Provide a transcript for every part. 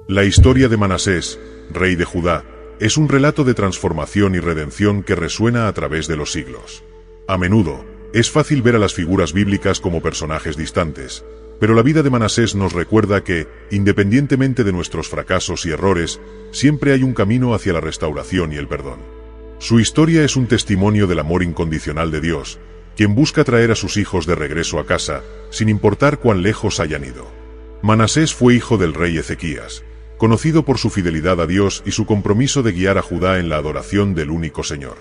La historia de Manasés, rey de Judá, es un relato de transformación y redención que resuena a través de los siglos. A menudo, es fácil ver a las figuras bíblicas como personajes distantes, pero la vida de Manasés nos recuerda que, independientemente de nuestros fracasos y errores, siempre hay un camino hacia la restauración y el perdón. Su historia es un testimonio del amor incondicional de Dios, quien busca traer a sus hijos de regreso a casa, sin importar cuán lejos hayan ido. Manasés fue hijo del rey Ezequías, conocido por su fidelidad a Dios y su compromiso de guiar a Judá en la adoración del único Señor.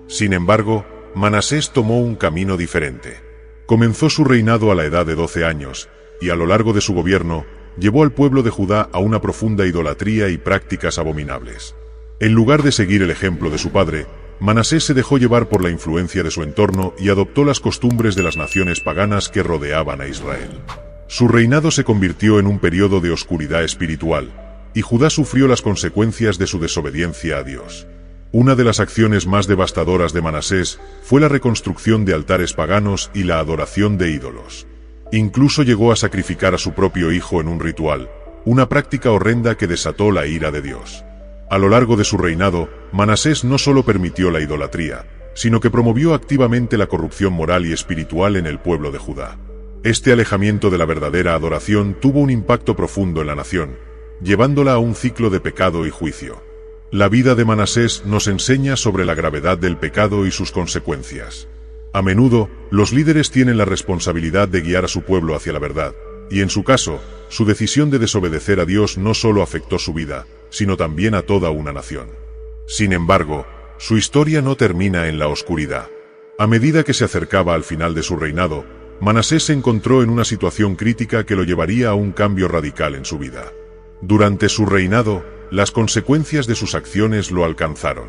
Sin embargo, Manasés tomó un camino diferente. Comenzó su reinado a la edad de 12 años, y a lo largo de su gobierno, llevó al pueblo de Judá a una profunda idolatría y prácticas abominables. En lugar de seguir el ejemplo de su padre, Manasés se dejó llevar por la influencia de su entorno y adoptó las costumbres de las naciones paganas que rodeaban a Israel. Su reinado se convirtió en un periodo de oscuridad espiritual, y Judá sufrió las consecuencias de su desobediencia a Dios. Una de las acciones más devastadoras de Manasés fue la reconstrucción de altares paganos y la adoración de ídolos. Incluso llegó a sacrificar a su propio hijo en un ritual, una práctica horrenda que desató la ira de Dios. A lo largo de su reinado, Manasés no solo permitió la idolatría, sino que promovió activamente la corrupción moral y espiritual en el pueblo de Judá. Este alejamiento de la verdadera adoración tuvo un impacto profundo en la nación, llevándola a un ciclo de pecado y juicio. La vida de Manasés nos enseña sobre la gravedad del pecado y sus consecuencias. A menudo, los líderes tienen la responsabilidad de guiar a su pueblo hacia la verdad, y en su caso, su decisión de desobedecer a Dios no solo afectó su vida, sino también a toda una nación. Sin embargo, su historia no termina en la oscuridad. A medida que se acercaba al final de su reinado, Manasés se encontró en una situación crítica que lo llevaría a un cambio radical en su vida. Durante su reinado, las consecuencias de sus acciones lo alcanzaron.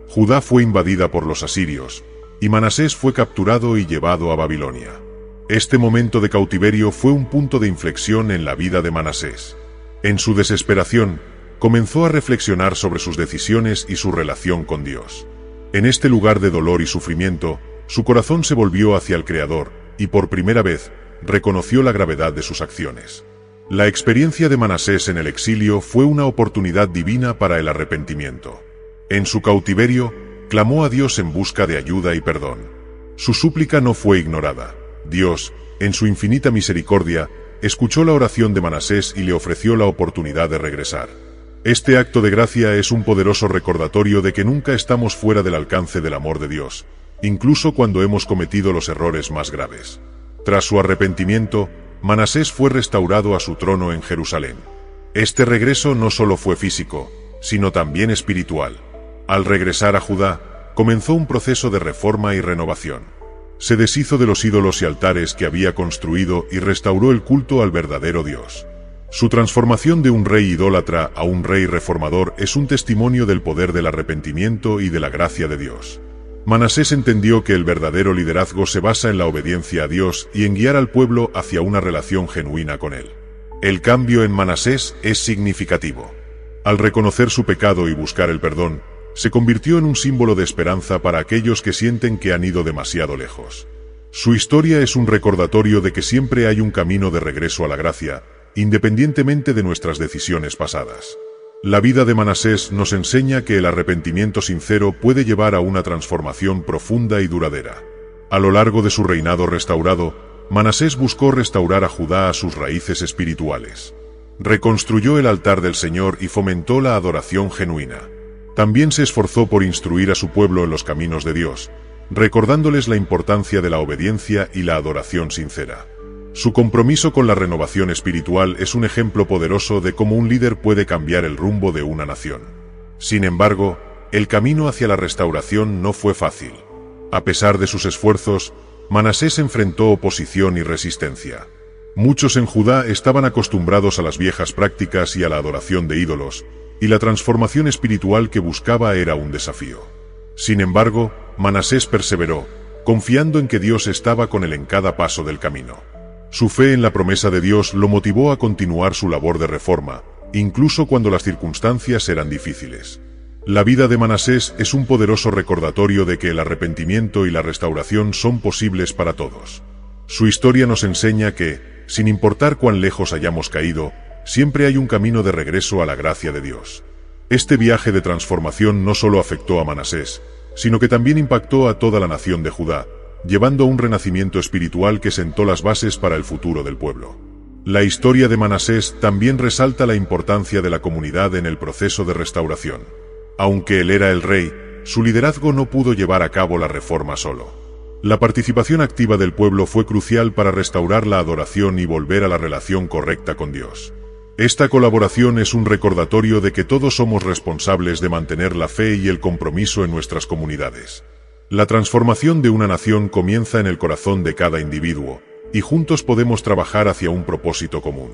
Judá fue invadida por los asirios, y Manasés fue capturado y llevado a Babilonia. Este momento de cautiverio fue un punto de inflexión en la vida de Manasés. En su desesperación, comenzó a reflexionar sobre sus decisiones y su relación con Dios. En este lugar de dolor y sufrimiento, su corazón se volvió hacia el Creador, y por primera vez, reconoció la gravedad de sus acciones. La experiencia de Manasés en el exilio fue una oportunidad divina para el arrepentimiento. En su cautiverio, clamó a Dios en busca de ayuda y perdón. Su súplica no fue ignorada. Dios, en su infinita misericordia, escuchó la oración de Manasés y le ofreció la oportunidad de regresar. Este acto de gracia es un poderoso recordatorio de que nunca estamos fuera del alcance del amor de Dios, incluso cuando hemos cometido los errores más graves. Tras su arrepentimiento, Manasés fue restaurado a su trono en Jerusalén. Este regreso no solo fue físico, sino también espiritual. Al regresar a Judá, comenzó un proceso de reforma y renovación. Se deshizo de los ídolos y altares que había construido y restauró el culto al verdadero Dios. Su transformación de un rey idólatra a un rey reformador es un testimonio del poder del arrepentimiento y de la gracia de Dios. Manasés entendió que el verdadero liderazgo se basa en la obediencia a Dios y en guiar al pueblo hacia una relación genuina con Él. El cambio en Manasés es significativo. Al reconocer su pecado y buscar el perdón, se convirtió en un símbolo de esperanza para aquellos que sienten que han ido demasiado lejos. Su historia es un recordatorio de que siempre hay un camino de regreso a la gracia, independientemente de nuestras decisiones pasadas. La vida de Manasés nos enseña que el arrepentimiento sincero puede llevar a una transformación profunda y duradera. A lo largo de su reinado restaurado, Manasés buscó restaurar a Judá a sus raíces espirituales. Reconstruyó el altar del Señor y fomentó la adoración genuina. También se esforzó por instruir a su pueblo en los caminos de Dios, recordándoles la importancia de la obediencia y la adoración sincera. Su compromiso con la renovación espiritual es un ejemplo poderoso de cómo un líder puede cambiar el rumbo de una nación. Sin embargo, el camino hacia la restauración no fue fácil. A pesar de sus esfuerzos, Manasés enfrentó oposición y resistencia. Muchos en Judá estaban acostumbrados a las viejas prácticas y a la adoración de ídolos, y la transformación espiritual que buscaba era un desafío. Sin embargo, Manasés perseveró, confiando en que Dios estaba con él en cada paso del camino. Su fe en la promesa de Dios lo motivó a continuar su labor de reforma, incluso cuando las circunstancias eran difíciles. La vida de Manasés es un poderoso recordatorio de que el arrepentimiento y la restauración son posibles para todos. Su historia nos enseña que, sin importar cuán lejos hayamos caído, siempre hay un camino de regreso a la gracia de Dios. Este viaje de transformación no solo afectó a Manasés, sino que también impactó a toda la nación de Judá, llevando a un renacimiento espiritual que sentó las bases para el futuro del pueblo. La historia de Manasés también resalta la importancia de la comunidad en el proceso de restauración. Aunque él era el rey, su liderazgo no pudo llevar a cabo la reforma solo. La participación activa del pueblo fue crucial para restaurar la adoración y volver a la relación correcta con Dios. Esta colaboración es un recordatorio de que todos somos responsables de mantener la fe y el compromiso en nuestras comunidades. La transformación de una nación comienza en el corazón de cada individuo, y juntos podemos trabajar hacia un propósito común.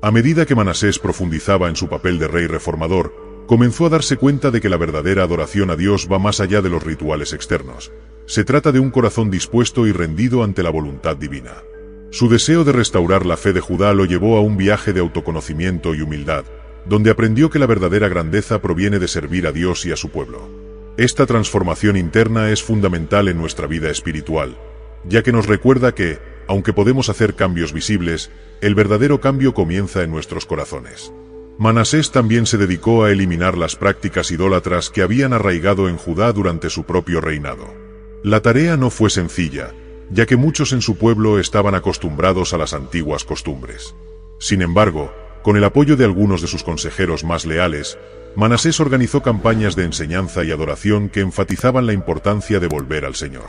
A medida que Manasés profundizaba en su papel de rey reformador, comenzó a darse cuenta de que la verdadera adoración a Dios va más allá de los rituales externos. Se trata de un corazón dispuesto y rendido ante la voluntad divina. Su deseo de restaurar la fe de Judá lo llevó a un viaje de autoconocimiento y humildad, donde aprendió que la verdadera grandeza proviene de servir a Dios y a su pueblo. Esta transformación interna es fundamental en nuestra vida espiritual, ya que nos recuerda que, aunque podemos hacer cambios visibles, el verdadero cambio comienza en nuestros corazones. Manasés también se dedicó a eliminar las prácticas idólatras que habían arraigado en Judá durante su propio reinado. La tarea no fue sencilla, ya que muchos en su pueblo estaban acostumbrados a las antiguas costumbres. Sin embargo, con el apoyo de algunos de sus consejeros más leales, Manasés organizó campañas de enseñanza y adoración que enfatizaban la importancia de volver al Señor.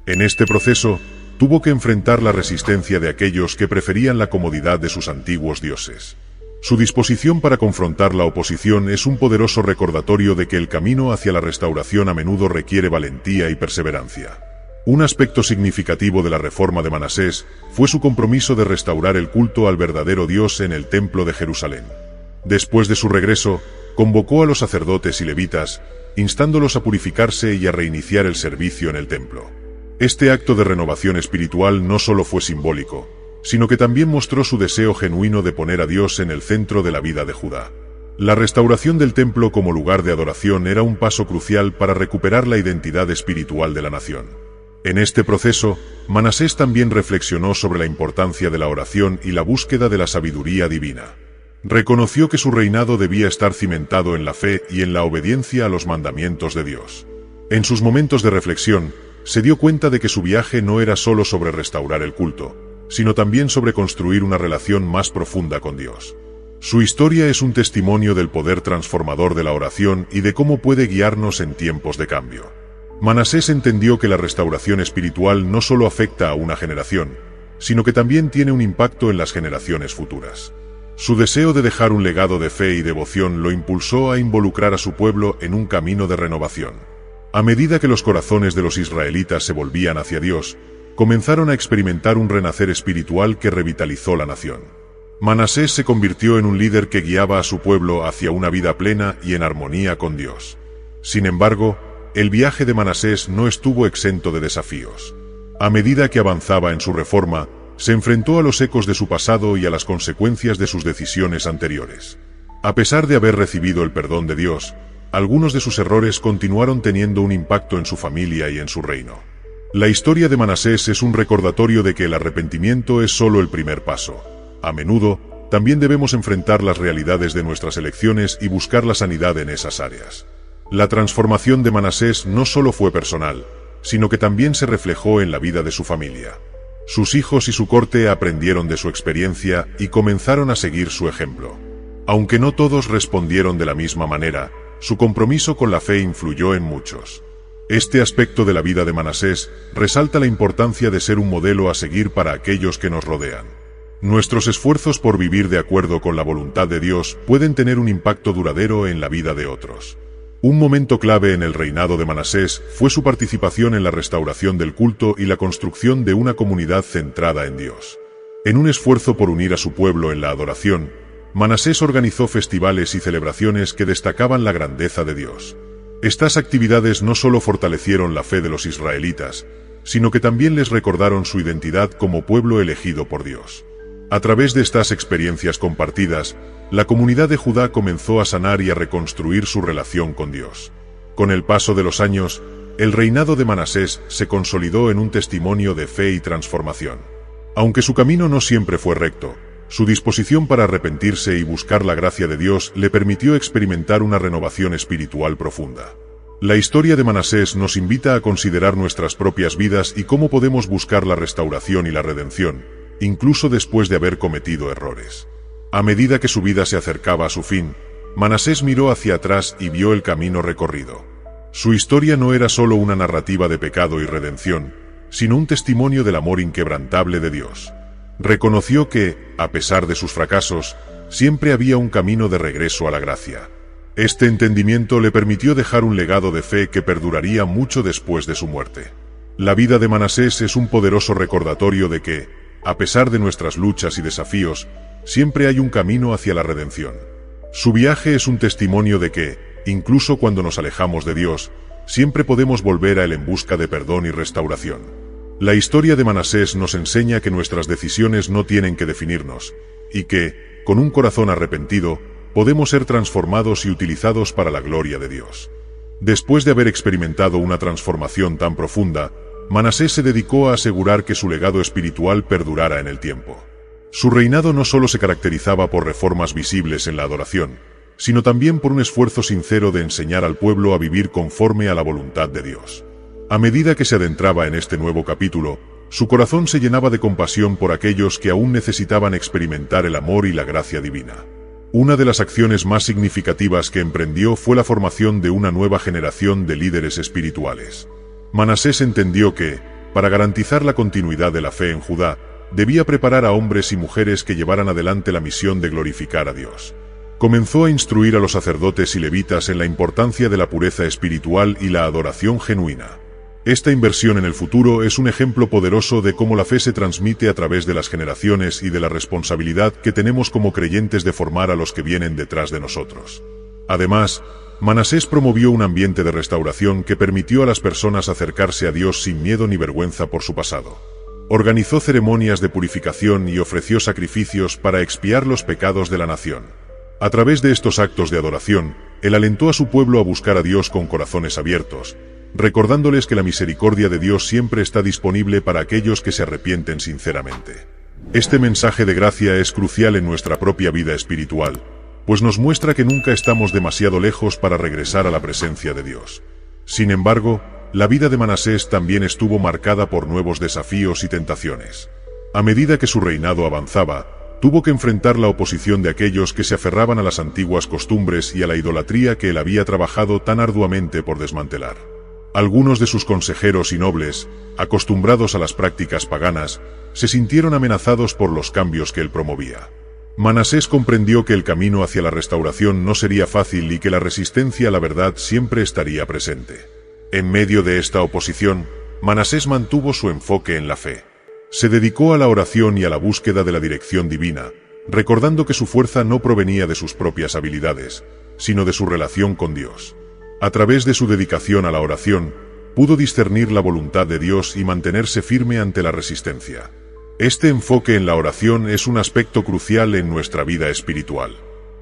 En este proceso, tuvo que enfrentar la resistencia de aquellos que preferían la comodidad de sus antiguos dioses. Su disposición para confrontar la oposición es un poderoso recordatorio de que el camino hacia la restauración a menudo requiere valentía y perseverancia. Un aspecto significativo de la reforma de Manasés fue su compromiso de restaurar el culto al verdadero Dios en el Templo de Jerusalén. Después de su regreso, convocó a los sacerdotes y levitas, instándolos a purificarse y a reiniciar el servicio en el templo. Este acto de renovación espiritual no solo fue simbólico, sino que también mostró su deseo genuino de poner a Dios en el centro de la vida de Judá. La restauración del templo como lugar de adoración era un paso crucial para recuperar la identidad espiritual de la nación. En este proceso, Manasés también reflexionó sobre la importancia de la oración y la búsqueda de la sabiduría divina. Reconoció que su reinado debía estar cimentado en la fe y en la obediencia a los mandamientos de Dios. En sus momentos de reflexión, se dio cuenta de que su viaje no era solo sobre restaurar el culto, sino también sobre construir una relación más profunda con Dios. Su historia es un testimonio del poder transformador de la oración y de cómo puede guiarnos en tiempos de cambio. Manasés entendió que la restauración espiritual no solo afecta a una generación, sino que también tiene un impacto en las generaciones futuras. Su deseo de dejar un legado de fe y devoción lo impulsó a involucrar a su pueblo en un camino de renovación. A medida que los corazones de los israelitas se volvían hacia Dios, comenzaron a experimentar un renacer espiritual que revitalizó la nación. Manasés se convirtió en un líder que guiaba a su pueblo hacia una vida plena y en armonía con Dios. Sin embargo, el viaje de Manasés no estuvo exento de desafíos. A medida que avanzaba en su reforma, se enfrentó a los ecos de su pasado y a las consecuencias de sus decisiones anteriores. A pesar de haber recibido el perdón de Dios, algunos de sus errores continuaron teniendo un impacto en su familia y en su reino. La historia de Manasés es un recordatorio de que el arrepentimiento es solo el primer paso. A menudo, también debemos enfrentar las realidades de nuestras elecciones y buscar la sanidad en esas áreas. La transformación de Manasés no solo fue personal, sino que también se reflejó en la vida de su familia. Sus hijos y su corte aprendieron de su experiencia y comenzaron a seguir su ejemplo. Aunque no todos respondieron de la misma manera, su compromiso con la fe influyó en muchos. Este aspecto de la vida de Manasés resalta la importancia de ser un modelo a seguir para aquellos que nos rodean. Nuestros esfuerzos por vivir de acuerdo con la voluntad de Dios pueden tener un impacto duradero en la vida de otros. Un momento clave en el reinado de Manasés fue su participación en la restauración del culto y la construcción de una comunidad centrada en Dios. En un esfuerzo por unir a su pueblo en la adoración, Manasés organizó festivales y celebraciones que destacaban la grandeza de Dios. Estas actividades no solo fortalecieron la fe de los israelitas, sino que también les recordaron su identidad como pueblo elegido por Dios. A través de estas experiencias compartidas, la comunidad de Judá comenzó a sanar y a reconstruir su relación con Dios. Con el paso de los años, el reinado de Manasés se consolidó en un testimonio de fe y transformación. Aunque su camino no siempre fue recto, Su disposición para arrepentirse y buscar la gracia de Dios le permitió experimentar una renovación espiritual profunda. La historia de Manasés nos invita a considerar nuestras propias vidas y cómo podemos buscar la restauración y la redención, incluso después de haber cometido errores. A medida que su vida se acercaba a su fin, Manasés miró hacia atrás y vio el camino recorrido. Su historia no era solo una narrativa de pecado y redención, sino un testimonio del amor inquebrantable de Dios. Reconoció que, a pesar de sus fracasos, siempre había un camino de regreso a la gracia. Este entendimiento le permitió dejar un legado de fe que perduraría mucho después de su muerte. La vida de Manasés es un poderoso recordatorio de que, a pesar de nuestras luchas y desafíos, siempre hay un camino hacia la redención. Su viaje es un testimonio de que, incluso cuando nos alejamos de Dios, siempre podemos volver a Él en busca de perdón y restauración. La historia de Manasés nos enseña que nuestras decisiones no tienen que definirnos, y que, con un corazón arrepentido, podemos ser transformados y utilizados para la gloria de Dios. Después de haber experimentado una transformación tan profunda, Manasés se dedicó a asegurar que su legado espiritual perdurara en el tiempo. Su reinado no solo se caracterizaba por reformas visibles en la adoración, sino también por un esfuerzo sincero de enseñar al pueblo a vivir conforme a la voluntad de Dios. A medida que se adentraba en este nuevo capítulo, su corazón se llenaba de compasión por aquellos que aún necesitaban experimentar el amor y la gracia divina. Una de las acciones más significativas que emprendió fue la formación de una nueva generación de líderes espirituales. Manasés entendió que, para garantizar la continuidad de la fe en Judá, debía preparar a hombres y mujeres que llevaran adelante la misión de glorificar a Dios. Comenzó a instruir a los sacerdotes y levitas en la importancia de la pureza espiritual y la adoración genuina. Esta inversión en el futuro es un ejemplo poderoso de cómo la fe se transmite a través de las generaciones y de la responsabilidad que tenemos como creyentes de formar a los que vienen detrás de nosotros. Además, Manasés promovió un ambiente de restauración que permitió a las personas acercarse a Dios sin miedo ni vergüenza por su pasado. Organizó ceremonias de purificación y ofreció sacrificios para expiar los pecados de la nación. A través de estos actos de adoración, él alentó a su pueblo a buscar a Dios con corazones abiertos, recordándoles que la misericordia de Dios siempre está disponible para aquellos que se arrepienten sinceramente. Este mensaje de gracia es crucial en nuestra propia vida espiritual, pues nos muestra que nunca estamos demasiado lejos para regresar a la presencia de Dios. Sin embargo, la vida de Manasés también estuvo marcada por nuevos desafíos y tentaciones. A medida que su reinado avanzaba, tuvo que enfrentar la oposición de aquellos que se aferraban a las antiguas costumbres y a la idolatría que él había trabajado tan arduamente por desmantelar. Algunos de sus consejeros y nobles, acostumbrados a las prácticas paganas, se sintieron amenazados por los cambios que él promovía. Manasés comprendió que el camino hacia la restauración no sería fácil y que la resistencia a la verdad siempre estaría presente. En medio de esta oposición, Manasés mantuvo su enfoque en la fe. Se dedicó a la oración y a la búsqueda de la dirección divina, recordando que su fuerza no provenía de sus propias habilidades, sino de su relación con Dios. A través de su dedicación a la oración, pudo discernir la voluntad de Dios y mantenerse firme ante la resistencia. Este enfoque en la oración es un aspecto crucial en nuestra vida espiritual.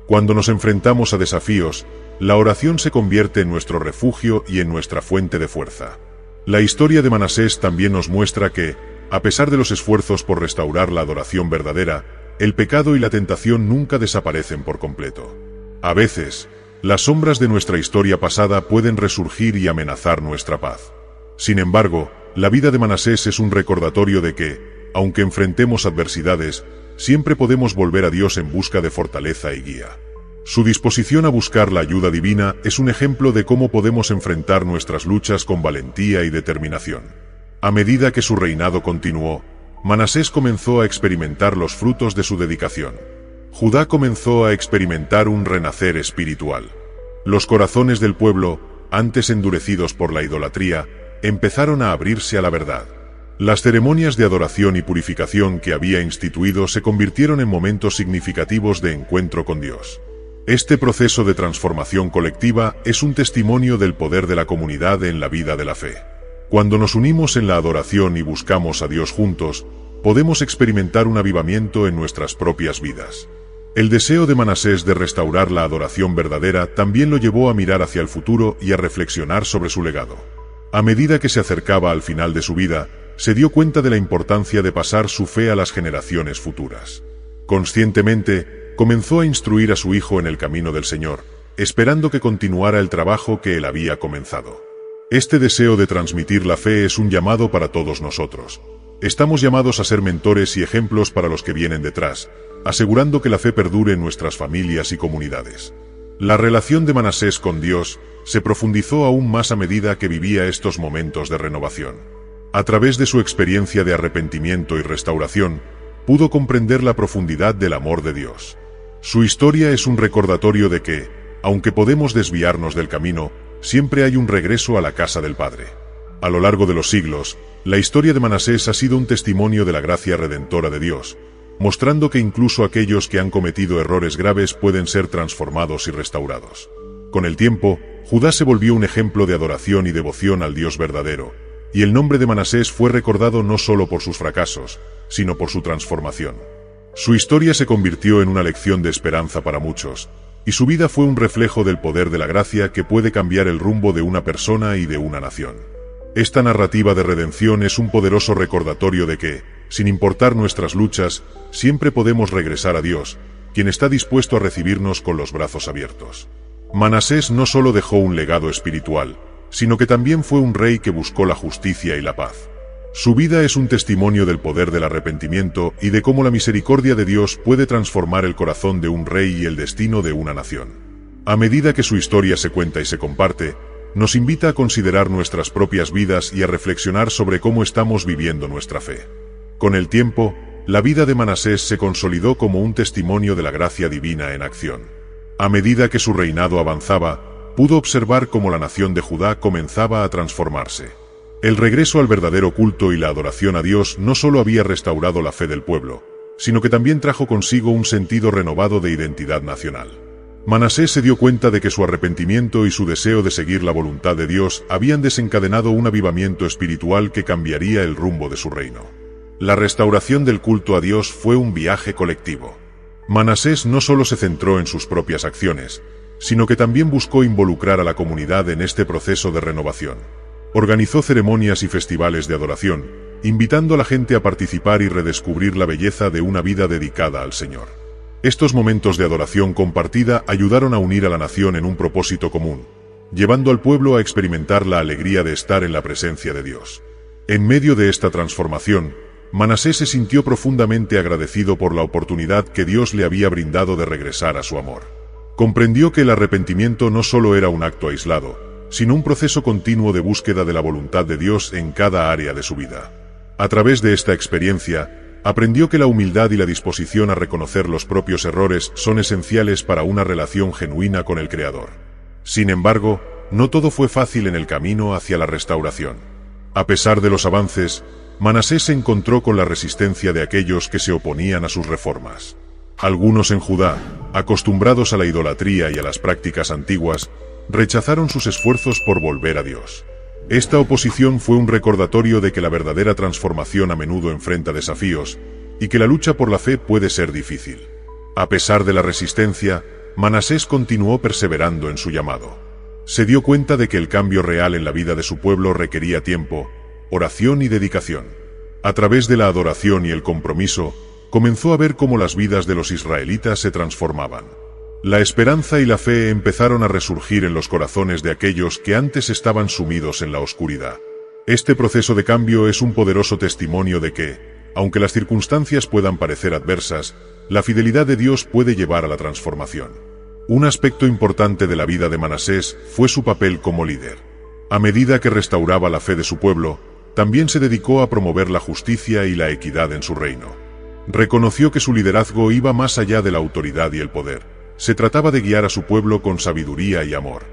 Cuando nos enfrentamos a desafíos, la oración se convierte en nuestro refugio y en nuestra fuente de fuerza. La historia de Manasés también nos muestra que, a pesar de los esfuerzos por restaurar la adoración verdadera, el pecado y la tentación nunca desaparecen por completo. A veces, las sombras de nuestra historia pasada pueden resurgir y amenazar nuestra paz. Sin embargo, la vida de Manasés es un recordatorio de que, aunque enfrentemos adversidades, siempre podemos volver a Dios en busca de fortaleza y guía. Su disposición a buscar la ayuda divina es un ejemplo de cómo podemos enfrentar nuestras luchas con valentía y determinación. A medida que su reinado continuó, Manasés comenzó a experimentar los frutos de su dedicación. Judá comenzó a experimentar un renacer espiritual. Los corazones del pueblo, antes endurecidos por la idolatría, empezaron a abrirse a la verdad. Las ceremonias de adoración y purificación que había instituido se convirtieron en momentos significativos de encuentro con Dios. Este proceso de transformación colectiva es un testimonio del poder de la comunidad en la vida de la fe. Cuando nos unimos en la adoración y buscamos a Dios juntos, podemos experimentar un avivamiento en nuestras propias vidas. El deseo de Manasés de restaurar la adoración verdadera también lo llevó a mirar hacia el futuro y a reflexionar sobre su legado. A medida que se acercaba al final de su vida, se dio cuenta de la importancia de pasar su fe a las generaciones futuras. Conscientemente, comenzó a instruir a su hijo en el camino del Señor, esperando que continuara el trabajo que él había comenzado. Este deseo de transmitir la fe es un llamado para todos nosotros. Estamos llamados a ser mentores y ejemplos para los que vienen detrás, asegurando que la fe perdure en nuestras familias y comunidades. La relación de Manasés con Dios se profundizó aún más a medida que vivía estos momentos de renovación. A través de su experiencia de arrepentimiento y restauración, pudo comprender la profundidad del amor de Dios. Su historia es un recordatorio de que, aunque podemos desviarnos del camino, siempre hay un regreso a la casa del Padre. A lo largo de los siglos, la historia de Manasés ha sido un testimonio de la gracia redentora de Dios, mostrando que incluso aquellos que han cometido errores graves pueden ser transformados y restaurados. Con el tiempo, Judá se volvió un ejemplo de adoración y devoción al Dios verdadero, y el nombre de Manasés fue recordado no solo por sus fracasos, sino por su transformación. Su historia se convirtió en una lección de esperanza para muchos, y su vida fue un reflejo del poder de la gracia que puede cambiar el rumbo de una persona y de una nación. Esta narrativa de redención es un poderoso recordatorio de que, sin importar nuestras luchas, siempre podemos regresar a Dios, quien está dispuesto a recibirnos con los brazos abiertos. Manasés no solo dejó un legado espiritual, sino que también fue un rey que buscó la justicia y la paz. Su vida es un testimonio del poder del arrepentimiento y de cómo la misericordia de Dios puede transformar el corazón de un rey y el destino de una nación. A medida que su historia se cuenta y se comparte, nos invita a considerar nuestras propias vidas y a reflexionar sobre cómo estamos viviendo nuestra fe. Con el tiempo, la vida de Manasés se consolidó como un testimonio de la gracia divina en acción. A medida que su reinado avanzaba, pudo observar cómo la nación de Judá comenzaba a transformarse. El regreso al verdadero culto y la adoración a Dios no solo había restaurado la fe del pueblo, sino que también trajo consigo un sentido renovado de identidad nacional. Manasés se dio cuenta de que su arrepentimiento y su deseo de seguir la voluntad de Dios habían desencadenado un avivamiento espiritual que cambiaría el rumbo de su reino. La restauración del culto a Dios fue un viaje colectivo. Manasés no solo se centró en sus propias acciones, sino que también buscó involucrar a la comunidad en este proceso de renovación. Organizó ceremonias y festivales de adoración, invitando a la gente a participar y redescubrir la belleza de una vida dedicada al Señor. Estos momentos de adoración compartida ayudaron a unir a la nación en un propósito común, llevando al pueblo a experimentar la alegría de estar en la presencia de Dios. En medio de esta transformación, Manasés se sintió profundamente agradecido por la oportunidad que Dios le había brindado de regresar a su amor. Comprendió que el arrepentimiento no solo era un acto aislado, sino un proceso continuo de búsqueda de la voluntad de Dios en cada área de su vida. A través de esta experiencia, aprendió que la humildad y la disposición a reconocer los propios errores son esenciales para una relación genuina con el Creador. Sin embargo, no todo fue fácil en el camino hacia la restauración. A pesar de los avances, Manasés se encontró con la resistencia de aquellos que se oponían a sus reformas. Algunos en Judá, acostumbrados a la idolatría y a las prácticas antiguas, rechazaron sus esfuerzos por volver a Dios. Esta oposición fue un recordatorio de que la verdadera transformación a menudo enfrenta desafíos, y que la lucha por la fe puede ser difícil. A pesar de la resistencia, Manasés continuó perseverando en su llamado. Se dio cuenta de que el cambio real en la vida de su pueblo requería tiempo, oración y dedicación. A través de la adoración y el compromiso, comenzó a ver cómo las vidas de los israelitas se transformaban. La esperanza y la fe empezaron a resurgir en los corazones de aquellos que antes estaban sumidos en la oscuridad. Este proceso de cambio es un poderoso testimonio de que, aunque las circunstancias puedan parecer adversas, la fidelidad de Dios puede llevar a la transformación. Un aspecto importante de la vida de Manasés fue su papel como líder. A medida que restauraba la fe de su pueblo, también se dedicó a promover la justicia y la equidad en su reino. Reconoció que su liderazgo iba más allá de la autoridad y el poder. Se trataba de guiar a su pueblo con sabiduría y amor.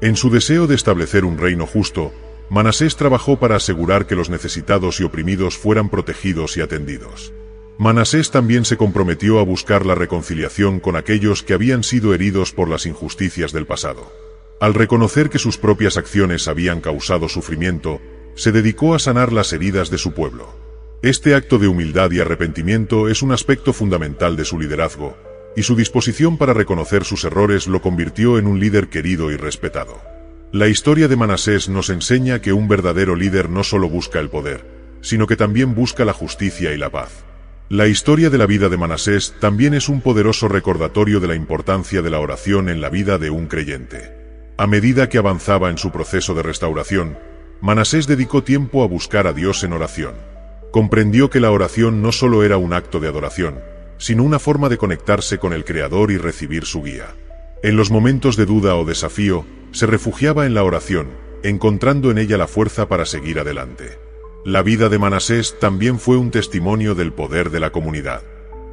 En su deseo de establecer un reino justo, Manasés trabajó para asegurar que los necesitados y oprimidos fueran protegidos y atendidos. Manasés también se comprometió a buscar la reconciliación con aquellos que habían sido heridos por las injusticias del pasado. Al reconocer que sus propias acciones habían causado sufrimiento, se dedicó a sanar las heridas de su pueblo. Este acto de humildad y arrepentimiento es un aspecto fundamental de su liderazgo, y su disposición para reconocer sus errores lo convirtió en un líder querido y respetado. La historia de Manasés nos enseña que un verdadero líder no solo busca el poder, sino que también busca la justicia y la paz. La historia de la vida de Manasés también es un poderoso recordatorio de la importancia de la oración en la vida de un creyente. A medida que avanzaba en su proceso de restauración, Manasés dedicó tiempo a buscar a Dios en oración. Comprendió que la oración no solo era un acto de adoración, sino una forma de conectarse con el Creador y recibir su guía. En los momentos de duda o desafío, se refugiaba en la oración, encontrando en ella la fuerza para seguir adelante. La vida de Manasés también fue un testimonio del poder de la comunidad.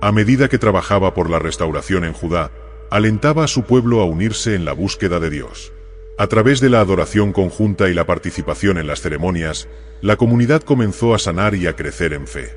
A medida que trabajaba por la restauración en Judá, alentaba a su pueblo a unirse en la búsqueda de Dios. A través de la adoración conjunta y la participación en las ceremonias, la comunidad comenzó a sanar y a crecer en fe.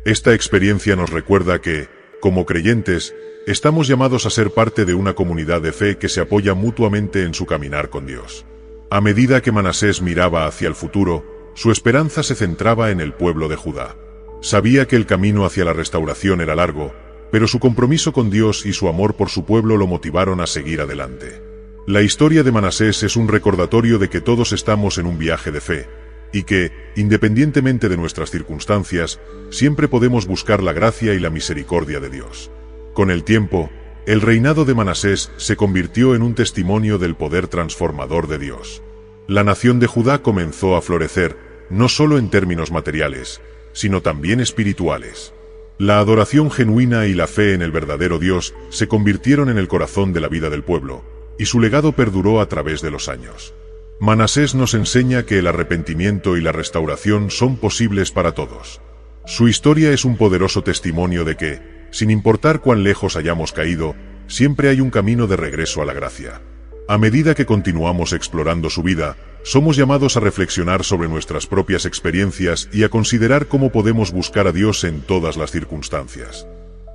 Esta experiencia nos recuerda que, como creyentes, estamos llamados a ser parte de una comunidad de fe que se apoya mutuamente en su caminar con Dios. A medida que Manasés miraba hacia el futuro, su esperanza se centraba en el pueblo de Judá. Sabía que el camino hacia la restauración era largo, pero su compromiso con Dios y su amor por su pueblo lo motivaron a seguir adelante. La historia de Manasés es un recordatorio de que todos estamos en un viaje de fe, y que, independientemente de nuestras circunstancias, siempre podemos buscar la gracia y la misericordia de Dios. Con el tiempo, el reinado de Manasés se convirtió en un testimonio del poder transformador de Dios. La nación de Judá comenzó a florecer, no solo en términos materiales, sino también espirituales. La adoración genuina y la fe en el verdadero Dios se convirtieron en el corazón de la vida del pueblo, y su legado perduró a través de los años. Manasés nos enseña que el arrepentimiento y la restauración son posibles para todos. Su historia es un poderoso testimonio de que, sin importar cuán lejos hayamos caído, siempre hay un camino de regreso a la gracia. A medida que continuamos explorando su vida, somos llamados a reflexionar sobre nuestras propias experiencias y a considerar cómo podemos buscar a Dios en todas las circunstancias.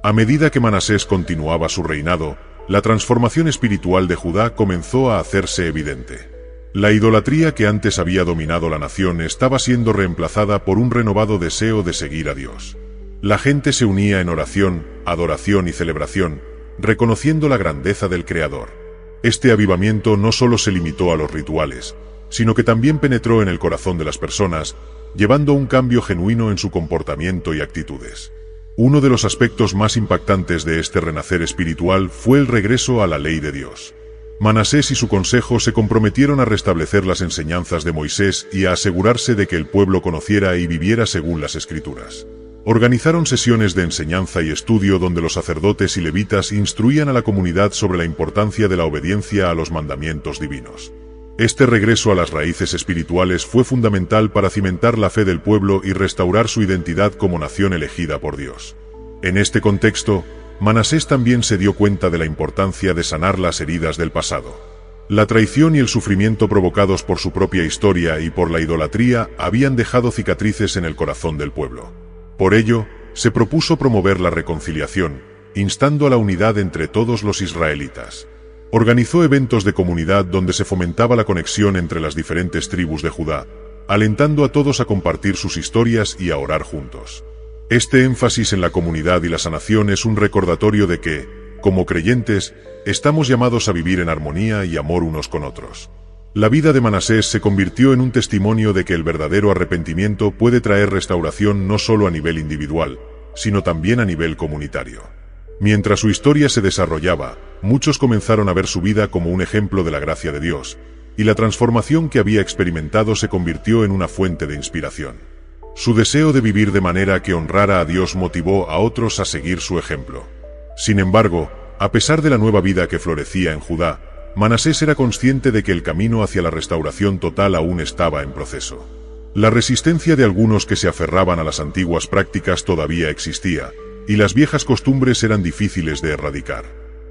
A medida que Manasés continuaba su reinado, la transformación espiritual de Judá comenzó a hacerse evidente. La idolatría que antes había dominado la nación estaba siendo reemplazada por un renovado deseo de seguir a Dios. La gente se unía en oración, adoración y celebración, reconociendo la grandeza del Creador. Este avivamiento no solo se limitó a los rituales, sino que también penetró en el corazón de las personas, llevando un cambio genuino en su comportamiento y actitudes. Uno de los aspectos más impactantes de este renacer espiritual fue el regreso a la ley de Dios. Manasés y su consejo se comprometieron a restablecer las enseñanzas de Moisés y a asegurarse de que el pueblo conociera y viviera según las Escrituras. Organizaron sesiones de enseñanza y estudio donde los sacerdotes y levitas instruían a la comunidad sobre la importancia de la obediencia a los mandamientos divinos. Este regreso a las raíces espirituales fue fundamental para cimentar la fe del pueblo y restaurar su identidad como nación elegida por Dios. En este contexto, Manasés también se dio cuenta de la importancia de sanar las heridas del pasado. La traición y el sufrimiento provocados por su propia historia y por la idolatría habían dejado cicatrices en el corazón del pueblo. Por ello, se propuso promover la reconciliación, instando a la unidad entre todos los israelitas. Organizó eventos de comunidad donde se fomentaba la conexión entre las diferentes tribus de Judá, alentando a todos a compartir sus historias y a orar juntos. Este énfasis en la comunidad y la sanación es un recordatorio de que, como creyentes, estamos llamados a vivir en armonía y amor unos con otros. La vida de Manasés se convirtió en un testimonio de que el verdadero arrepentimiento puede traer restauración no solo a nivel individual, sino también a nivel comunitario. Mientras su historia se desarrollaba, muchos comenzaron a ver su vida como un ejemplo de la gracia de Dios, y la transformación que había experimentado se convirtió en una fuente de inspiración. Su deseo de vivir de manera que honrara a Dios motivó a otros a seguir su ejemplo. Sin embargo, a pesar de la nueva vida que florecía en Judá, Manasés era consciente de que el camino hacia la restauración total aún estaba en proceso. La resistencia de algunos que se aferraban a las antiguas prácticas todavía existía, y las viejas costumbres eran difíciles de erradicar.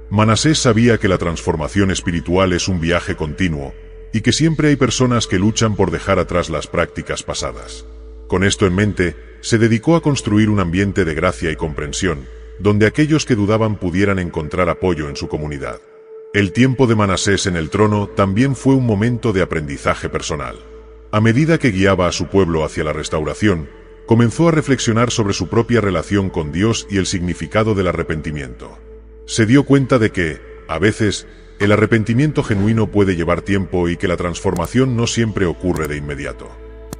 Manasés sabía que la transformación espiritual es un viaje continuo, y que siempre hay personas que luchan por dejar atrás las prácticas pasadas. Con esto en mente, se dedicó a construir un ambiente de gracia y comprensión, donde aquellos que dudaban pudieran encontrar apoyo en su comunidad. El tiempo de Manasés en el trono también fue un momento de aprendizaje personal. A medida que guiaba a su pueblo hacia la restauración, comenzó a reflexionar sobre su propia relación con Dios y el significado del arrepentimiento. Se dio cuenta de que, a veces, el arrepentimiento genuino puede llevar tiempo y que la transformación no siempre ocurre de inmediato.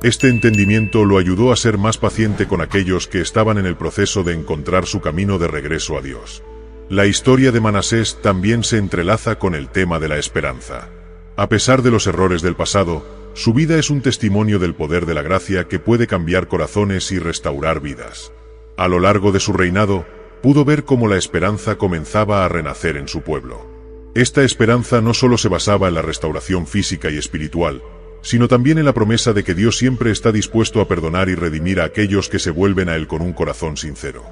Este entendimiento lo ayudó a ser más paciente con aquellos que estaban en el proceso de encontrar su camino de regreso a Dios. La historia de Manasés también se entrelaza con el tema de la esperanza. A pesar de los errores del pasado, su vida es un testimonio del poder de la gracia que puede cambiar corazones y restaurar vidas. A lo largo de su reinado, pudo ver cómo la esperanza comenzaba a renacer en su pueblo. Esta esperanza no solo se basaba en la restauración física y espiritual, sino también en la promesa de que Dios siempre está dispuesto a perdonar y redimir a aquellos que se vuelven a Él con un corazón sincero.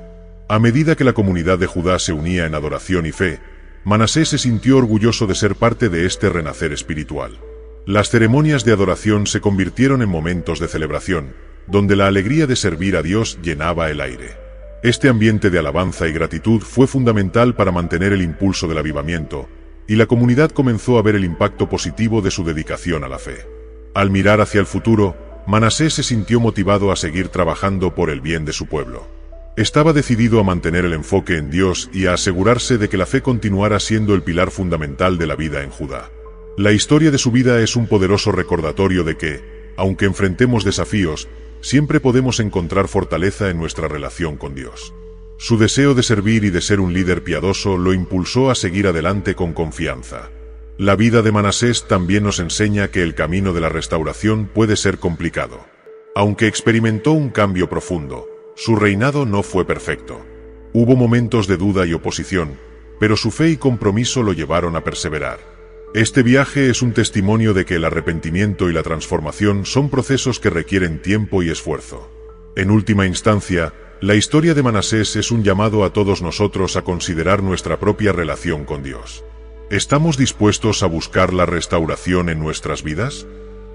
A medida que la comunidad de Judá se unía en adoración y fe, Manasés se sintió orgulloso de ser parte de este renacer espiritual. Las ceremonias de adoración se convirtieron en momentos de celebración, donde la alegría de servir a Dios llenaba el aire. Este ambiente de alabanza y gratitud fue fundamental para mantener el impulso del avivamiento, y la comunidad comenzó a ver el impacto positivo de su dedicación a la fe. Al mirar hacia el futuro, Manasés se sintió motivado a seguir trabajando por el bien de su pueblo. Estaba decidido a mantener el enfoque en Dios y a asegurarse de que la fe continuara siendo el pilar fundamental de la vida en Judá. La historia de su vida es un poderoso recordatorio de que, aunque enfrentemos desafíos, siempre podemos encontrar fortaleza en nuestra relación con Dios. Su deseo de servir y de ser un líder piadoso lo impulsó a seguir adelante con confianza. La vida de Manasés también nos enseña que el camino de la restauración puede ser complicado. Aunque experimentó un cambio profundo, su reinado no fue perfecto. Hubo momentos de duda y oposición, pero su fe y compromiso lo llevaron a perseverar. Este viaje es un testimonio de que el arrepentimiento y la transformación son procesos que requieren tiempo y esfuerzo. En última instancia, la historia de Manasés es un llamado a todos nosotros a considerar nuestra propia relación con Dios. ¿Estamos dispuestos a buscar la restauración en nuestras vidas?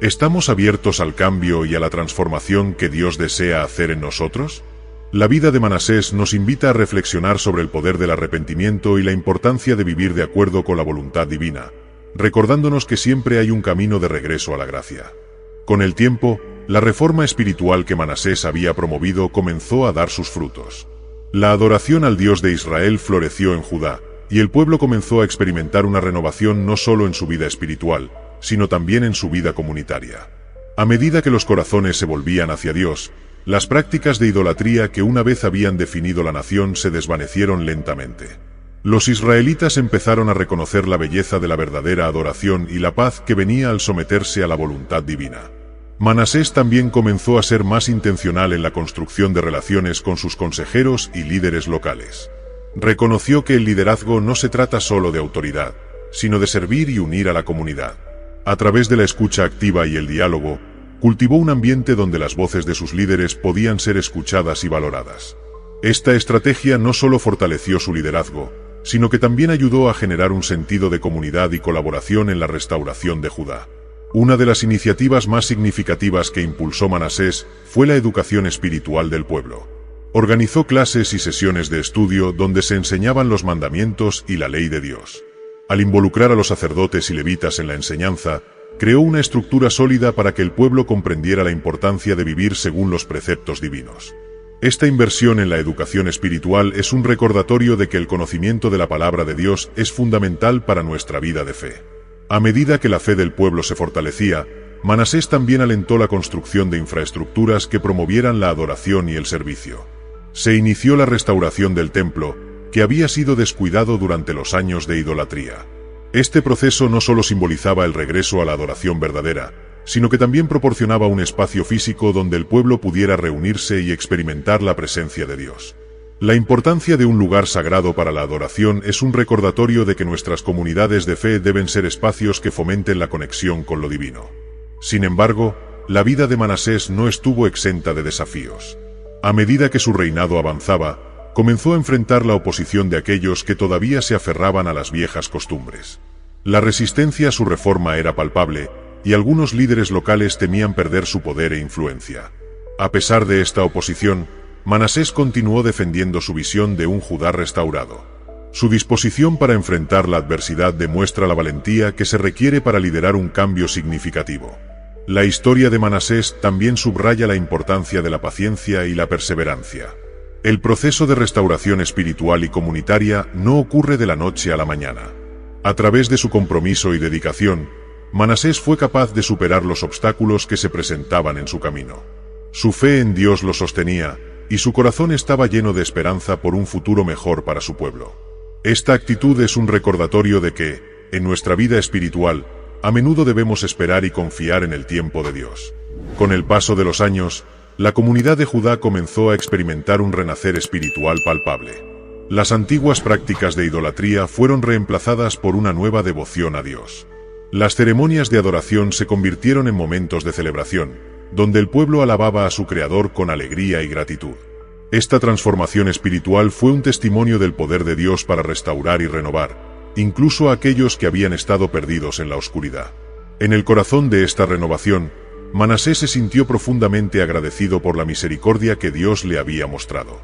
¿Estamos abiertos al cambio y a la transformación que Dios desea hacer en nosotros? La vida de Manasés nos invita a reflexionar sobre el poder del arrepentimiento y la importancia de vivir de acuerdo con la voluntad divina, recordándonos que siempre hay un camino de regreso a la gracia. Con el tiempo, la reforma espiritual que Manasés había promovido comenzó a dar sus frutos. La adoración al Dios de Israel floreció en Judá, y el pueblo comenzó a experimentar una renovación no solo en su vida espiritual, sino también en su vida comunitaria. A medida que los corazones se volvían hacia Dios, las prácticas de idolatría que una vez habían definido la nación se desvanecieron lentamente. Los israelitas empezaron a reconocer la belleza de la verdadera adoración y la paz que venía al someterse a la voluntad divina. Manasés también comenzó a ser más intencional en la construcción de relaciones con sus consejeros y líderes locales. Reconoció que el liderazgo no se trata solo de autoridad, sino de servir y unir a la comunidad. A través de la escucha activa y el diálogo, cultivó un ambiente donde las voces de sus líderes podían ser escuchadas y valoradas. Esta estrategia no solo fortaleció su liderazgo, sino que también ayudó a generar un sentido de comunidad y colaboración en la restauración de Judá. Una de las iniciativas más significativas que impulsó Manasés fue la educación espiritual del pueblo. Organizó clases y sesiones de estudio donde se enseñaban los mandamientos y la ley de Dios. Al involucrar a los sacerdotes y levitas en la enseñanza, creó una estructura sólida para que el pueblo comprendiera la importancia de vivir según los preceptos divinos. Esta inversión en la educación espiritual es un recordatorio de que el conocimiento de la palabra de Dios es fundamental para nuestra vida de fe. A medida que la fe del pueblo se fortalecía, Manasés también alentó la construcción de infraestructuras que promovieran la adoración y el servicio. Se inició la restauración del templo, que había sido descuidado durante los años de idolatría. Este proceso no solo simbolizaba el regreso a la adoración verdadera, sino que también proporcionaba un espacio físico donde el pueblo pudiera reunirse y experimentar la presencia de Dios. La importancia de un lugar sagrado para la adoración es un recordatorio de que nuestras comunidades de fe deben ser espacios que fomenten la conexión con lo divino. Sin embargo, la vida de Manasés no estuvo exenta de desafíos. A medida que su reinado avanzaba, comenzó a enfrentar la oposición de aquellos que todavía se aferraban a las viejas costumbres. La resistencia a su reforma era palpable, y algunos líderes locales temían perder su poder e influencia. A pesar de esta oposición, Manasés continuó defendiendo su visión de un Judá restaurado. Su disposición para enfrentar la adversidad demuestra la valentía que se requiere para liderar un cambio significativo. La historia de Manasés también subraya la importancia de la paciencia y la perseverancia. El proceso de restauración espiritual y comunitaria no ocurre de la noche a la mañana. A través de su compromiso y dedicación, Manasés fue capaz de superar los obstáculos que se presentaban en su camino. Su fe en Dios lo sostenía, y su corazón estaba lleno de esperanza por un futuro mejor para su pueblo. Esta actitud es un recordatorio de que, en nuestra vida espiritual, a menudo debemos esperar y confiar en el tiempo de Dios. Con el paso de los años, la comunidad de Judá comenzó a experimentar un renacer espiritual palpable. Las antiguas prácticas de idolatría fueron reemplazadas por una nueva devoción a Dios. Las ceremonias de adoración se convirtieron en momentos de celebración, donde el pueblo alababa a su Creador con alegría y gratitud. Esta transformación espiritual fue un testimonio del poder de Dios para restaurar y renovar, incluso a aquellos que habían estado perdidos en la oscuridad. En el corazón de esta renovación, Manasés se sintió profundamente agradecido por la misericordia que Dios le había mostrado.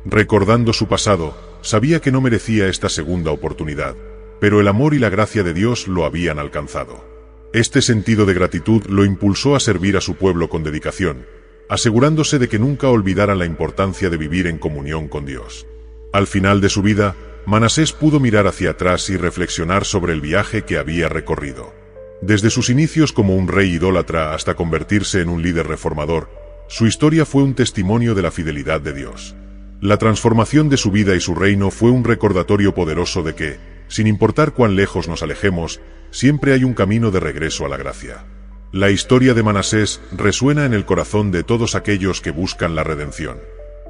Recordando su pasado, sabía que no merecía esta segunda oportunidad, pero el amor y la gracia de Dios lo habían alcanzado. Este sentido de gratitud lo impulsó a servir a su pueblo con dedicación, asegurándose de que nunca olvidaran la importancia de vivir en comunión con Dios. Al final de su vida, Manasés pudo mirar hacia atrás y reflexionar sobre el viaje que había recorrido. Desde sus inicios como un rey idólatra hasta convertirse en un líder reformador, su historia fue un testimonio de la fidelidad de Dios. La transformación de su vida y su reino fue un recordatorio poderoso de que, sin importar cuán lejos nos alejemos, siempre hay un camino de regreso a la gracia. La historia de Manasés resuena en el corazón de todos aquellos que buscan la redención.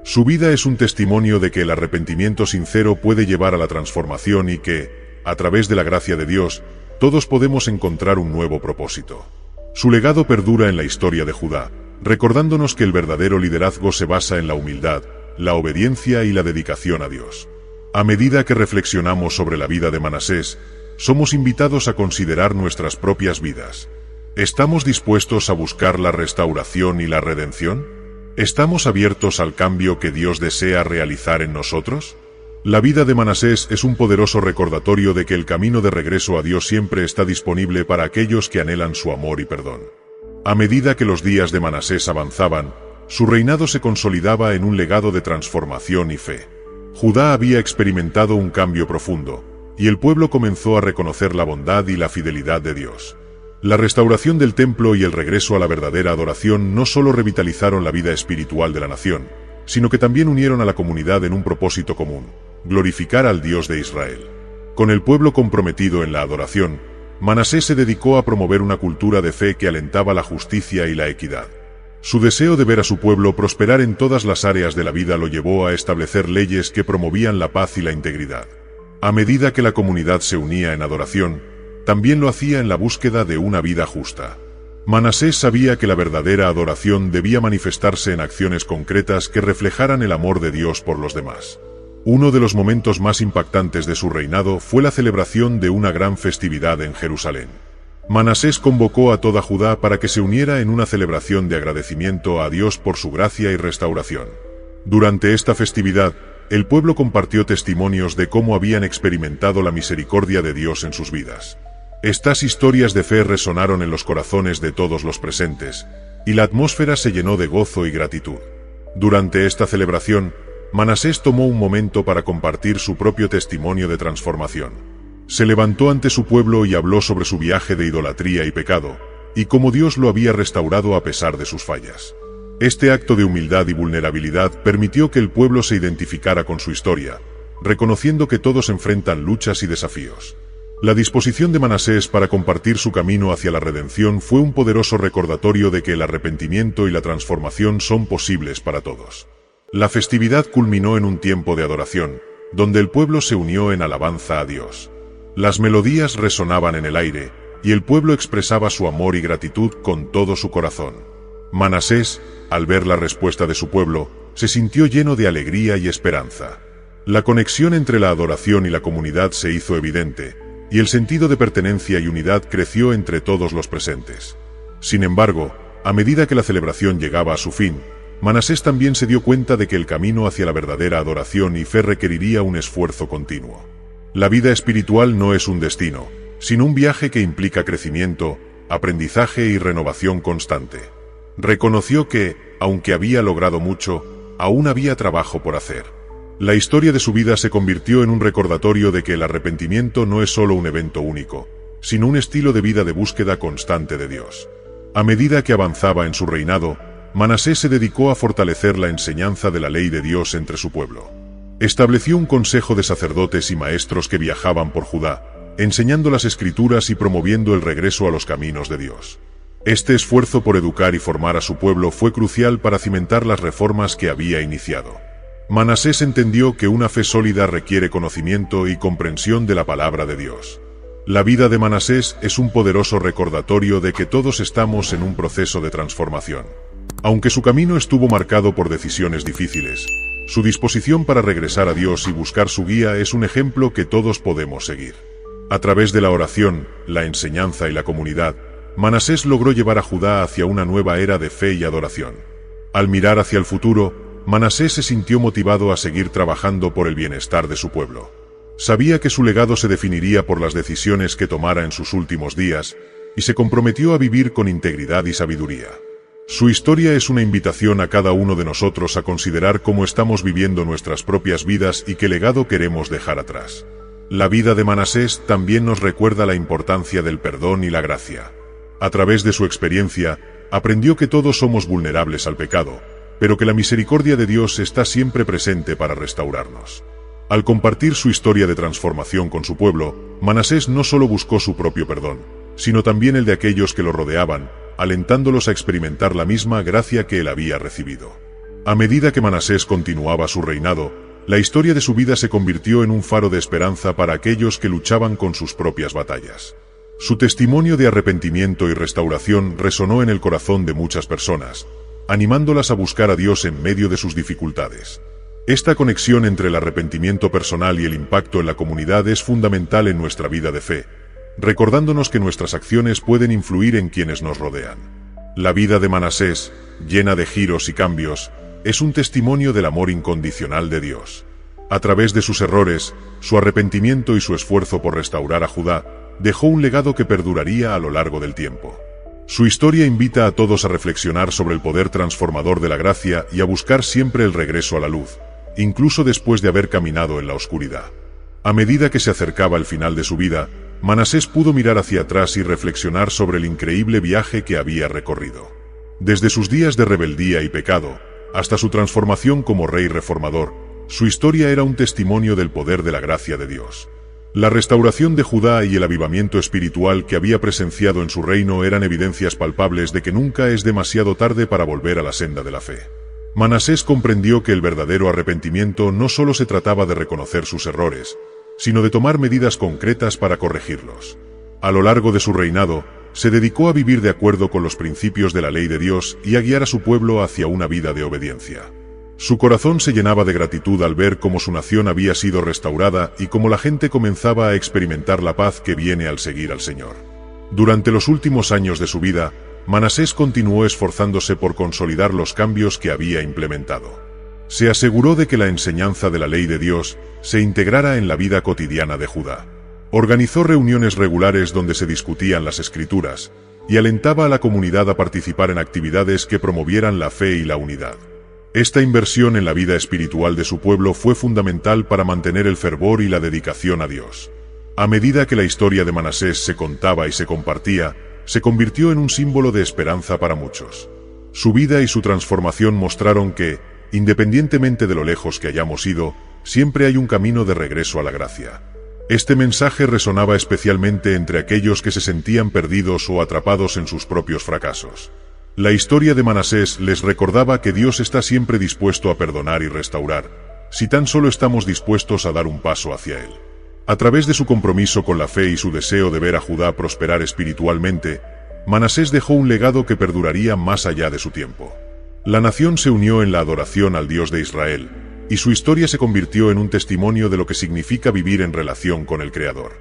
Su vida es un testimonio de que el arrepentimiento sincero puede llevar a la transformación y que, a través de la gracia de Dios, todos podemos encontrar un nuevo propósito. Su legado perdura en la historia de Judá, recordándonos que el verdadero liderazgo se basa en la humildad, la obediencia y la dedicación a Dios. A medida que reflexionamos sobre la vida de Manasés, somos invitados a considerar nuestras propias vidas. ¿Estamos dispuestos a buscar la restauración y la redención? ¿Estamos abiertos al cambio que Dios desea realizar en nosotros? La vida de Manasés es un poderoso recordatorio de que el camino de regreso a Dios siempre está disponible para aquellos que anhelan su amor y perdón. A medida que los días de Manasés avanzaban, su reinado se consolidaba en un legado de transformación y fe. Judá había experimentado un cambio profundo, y el pueblo comenzó a reconocer la bondad y la fidelidad de Dios. La restauración del templo y el regreso a la verdadera adoración no solo revitalizaron la vida espiritual de la nación, sino que también unieron a la comunidad en un propósito común: glorificar al Dios de Israel. Con el pueblo comprometido en la adoración, Manasés se dedicó a promover una cultura de fe que alentaba la justicia y la equidad. Su deseo de ver a su pueblo prosperar en todas las áreas de la vida lo llevó a establecer leyes que promovían la paz y la integridad. A medida que la comunidad se unía en adoración, también lo hacía en la búsqueda de una vida justa. Manasés sabía que la verdadera adoración debía manifestarse en acciones concretas que reflejaran el amor de Dios por los demás. Uno de los momentos más impactantes de su reinado fue la celebración de una gran festividad en Jerusalén. Manasés convocó a toda Judá para que se uniera en una celebración de agradecimiento a Dios por su gracia y restauración. Durante esta festividad, el pueblo compartió testimonios de cómo habían experimentado la misericordia de Dios en sus vidas. Estas historias de fe resonaron en los corazones de todos los presentes, y la atmósfera se llenó de gozo y gratitud. Durante esta celebración, Manasés tomó un momento para compartir su propio testimonio de transformación. Se levantó ante su pueblo y habló sobre su viaje de idolatría y pecado, y cómo Dios lo había restaurado a pesar de sus fallas. Este acto de humildad y vulnerabilidad permitió que el pueblo se identificara con su historia, reconociendo que todos enfrentan luchas y desafíos. La disposición de Manasés para compartir su camino hacia la redención fue un poderoso recordatorio de que el arrepentimiento y la transformación son posibles para todos. La festividad culminó en un tiempo de adoración, donde el pueblo se unió en alabanza a Dios. Las melodías resonaban en el aire, y el pueblo expresaba su amor y gratitud con todo su corazón. Manasés, al ver la respuesta de su pueblo, se sintió lleno de alegría y esperanza. La conexión entre la adoración y la comunidad se hizo evidente, y el sentido de pertenencia y unidad creció entre todos los presentes. Sin embargo, a medida que la celebración llegaba a su fin, Manasés también se dio cuenta de que el camino hacia la verdadera adoración y fe requeriría un esfuerzo continuo. La vida espiritual no es un destino, sino un viaje que implica crecimiento, aprendizaje y renovación constante. Reconoció que, aunque había logrado mucho, aún había trabajo por hacer. La historia de su vida se convirtió en un recordatorio de que el arrepentimiento no es solo un evento único, sino un estilo de vida de búsqueda constante de Dios. A medida que avanzaba en su reinado, Manasés se dedicó a fortalecer la enseñanza de la ley de Dios entre su pueblo. Estableció un consejo de sacerdotes y maestros que viajaban por Judá, enseñando las Escrituras y promoviendo el regreso a los caminos de Dios. Este esfuerzo por educar y formar a su pueblo fue crucial para cimentar las reformas que había iniciado. Manasés entendió que una fe sólida requiere conocimiento y comprensión de la palabra de Dios. La vida de Manasés es un poderoso recordatorio de que todos estamos en un proceso de transformación. Aunque su camino estuvo marcado por decisiones difíciles, su disposición para regresar a Dios y buscar su guía es un ejemplo que todos podemos seguir. A través de la oración, la enseñanza y la comunidad, Manasés logró llevar a Judá hacia una nueva era de fe y adoración. Al mirar hacia el futuro, Manasés se sintió motivado a seguir trabajando por el bienestar de su pueblo. Sabía que su legado se definiría por las decisiones que tomara en sus últimos días, y se comprometió a vivir con integridad y sabiduría. Su historia es una invitación a cada uno de nosotros a considerar cómo estamos viviendo nuestras propias vidas y qué legado queremos dejar atrás. La vida de Manasés también nos recuerda la importancia del perdón y la gracia. A través de su experiencia, aprendió que todos somos vulnerables al pecado, pero que la misericordia de Dios está siempre presente para restaurarnos. Al compartir su historia de transformación con su pueblo, Manasés no solo buscó su propio perdón, sino también el de aquellos que lo rodeaban, alentándolos a experimentar la misma gracia que él había recibido. A medida que Manasés continuaba su reinado, la historia de su vida se convirtió en un faro de esperanza para aquellos que luchaban con sus propias batallas. Su testimonio de arrepentimiento y restauración resonó en el corazón de muchas personas, animándolas a buscar a Dios en medio de sus dificultades. Esta conexión entre el arrepentimiento personal y el impacto en la comunidad es fundamental en nuestra vida de fe, recordándonos que nuestras acciones pueden influir en quienes nos rodean. La vida de Manasés, llena de giros y cambios, es un testimonio del amor incondicional de Dios. A través de sus errores, su arrepentimiento y su esfuerzo por restaurar a Judá, dejó un legado que perduraría a lo largo del tiempo. Su historia invita a todos a reflexionar sobre el poder transformador de la gracia y a buscar siempre el regreso a la luz, incluso después de haber caminado en la oscuridad. A medida que se acercaba el final de su vida, Manasés pudo mirar hacia atrás y reflexionar sobre el increíble viaje que había recorrido. Desde sus días de rebeldía y pecado, hasta su transformación como rey reformador, su historia era un testimonio del poder de la gracia de Dios. La restauración de Judá y el avivamiento espiritual que había presenciado en su reino eran evidencias palpables de que nunca es demasiado tarde para volver a la senda de la fe. Manasés comprendió que el verdadero arrepentimiento no solo se trataba de reconocer sus errores, sino de tomar medidas concretas para corregirlos. A lo largo de su reinado, se dedicó a vivir de acuerdo con los principios de la ley de Dios y a guiar a su pueblo hacia una vida de obediencia. Su corazón se llenaba de gratitud al ver cómo su nación había sido restaurada y cómo la gente comenzaba a experimentar la paz que viene al seguir al Señor. Durante los últimos años de su vida, Manasés continuó esforzándose por consolidar los cambios que había implementado. Se aseguró de que la enseñanza de la ley de Dios se integrara en la vida cotidiana de Judá. Organizó reuniones regulares donde se discutían las Escrituras, y alentaba a la comunidad a participar en actividades que promovieran la fe y la unidad. Esta inversión en la vida espiritual de su pueblo fue fundamental para mantener el fervor y la dedicación a Dios. A medida que la historia de Manasés se contaba y se compartía, se convirtió en un símbolo de esperanza para muchos. Su vida y su transformación mostraron que, independientemente de lo lejos que hayamos ido, siempre hay un camino de regreso a la gracia. Este mensaje resonaba especialmente entre aquellos que se sentían perdidos o atrapados en sus propios fracasos. La historia de Manasés les recordaba que Dios está siempre dispuesto a perdonar y restaurar, si tan solo estamos dispuestos a dar un paso hacia Él. A través de su compromiso con la fe y su deseo de ver a Judá prosperar espiritualmente, Manasés dejó un legado que perduraría más allá de su tiempo. La nación se unió en la adoración al Dios de Israel, y su historia se convirtió en un testimonio de lo que significa vivir en relación con el Creador.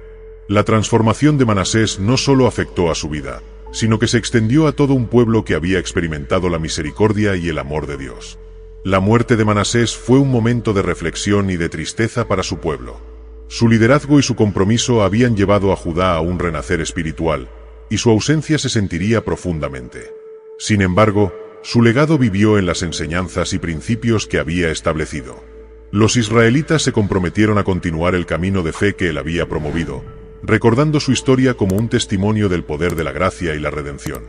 La transformación de Manasés no solo afectó a su vida, sino que se extendió a todo un pueblo que había experimentado la misericordia y el amor de Dios. La muerte de Manasés fue un momento de reflexión y de tristeza para su pueblo. Su liderazgo y su compromiso habían llevado a Judá a un renacer espiritual, y su ausencia se sentiría profundamente. Sin embargo, su legado vivió en las enseñanzas y principios que había establecido. Los israelitas se comprometieron a continuar el camino de fe que él había promovido, recordando su historia como un testimonio del poder de la gracia y la redención.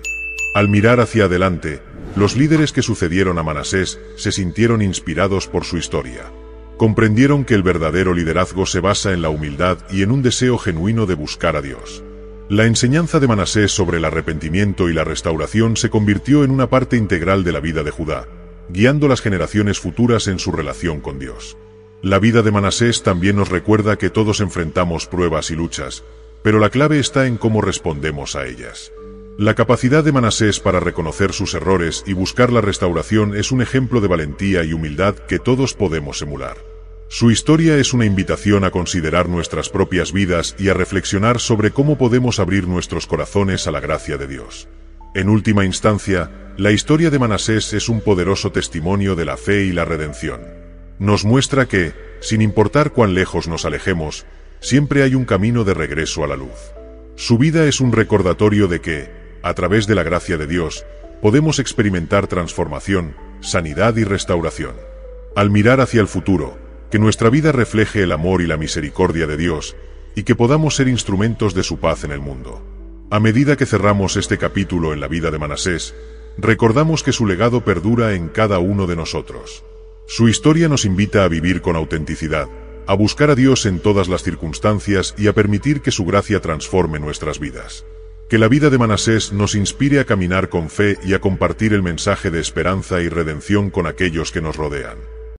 Al mirar hacia adelante, los líderes que sucedieron a Manasés se sintieron inspirados por su historia. Comprendieron que el verdadero liderazgo se basa en la humildad y en un deseo genuino de buscar a Dios. La enseñanza de Manasés sobre el arrepentimiento y la restauración se convirtió en una parte integral de la vida de Judá, guiando las generaciones futuras en su relación con Dios. La vida de Manasés también nos recuerda que todos enfrentamos pruebas y luchas, pero la clave está en cómo respondemos a ellas. La capacidad de Manasés para reconocer sus errores y buscar la restauración es un ejemplo de valentía y humildad que todos podemos emular. Su historia es una invitación a considerar nuestras propias vidas y a reflexionar sobre cómo podemos abrir nuestros corazones a la gracia de Dios. En última instancia, la historia de Manasés es un poderoso testimonio de la fe y la redención. Nos muestra que, sin importar cuán lejos nos alejemos, siempre hay un camino de regreso a la luz. Su vida es un recordatorio de que, a través de la gracia de Dios, podemos experimentar transformación, sanidad y restauración. Al mirar hacia el futuro, que nuestra vida refleje el amor y la misericordia de Dios, y que podamos ser instrumentos de su paz en el mundo. A medida que cerramos este capítulo en la vida de Manasés, recordamos que su legado perdura en cada uno de nosotros. Su historia nos invita a vivir con autenticidad, a buscar a Dios en todas las circunstancias y a permitir que su gracia transforme nuestras vidas. Que la vida de Manasés nos inspire a caminar con fe y a compartir el mensaje de esperanza y redención con aquellos que nos rodean.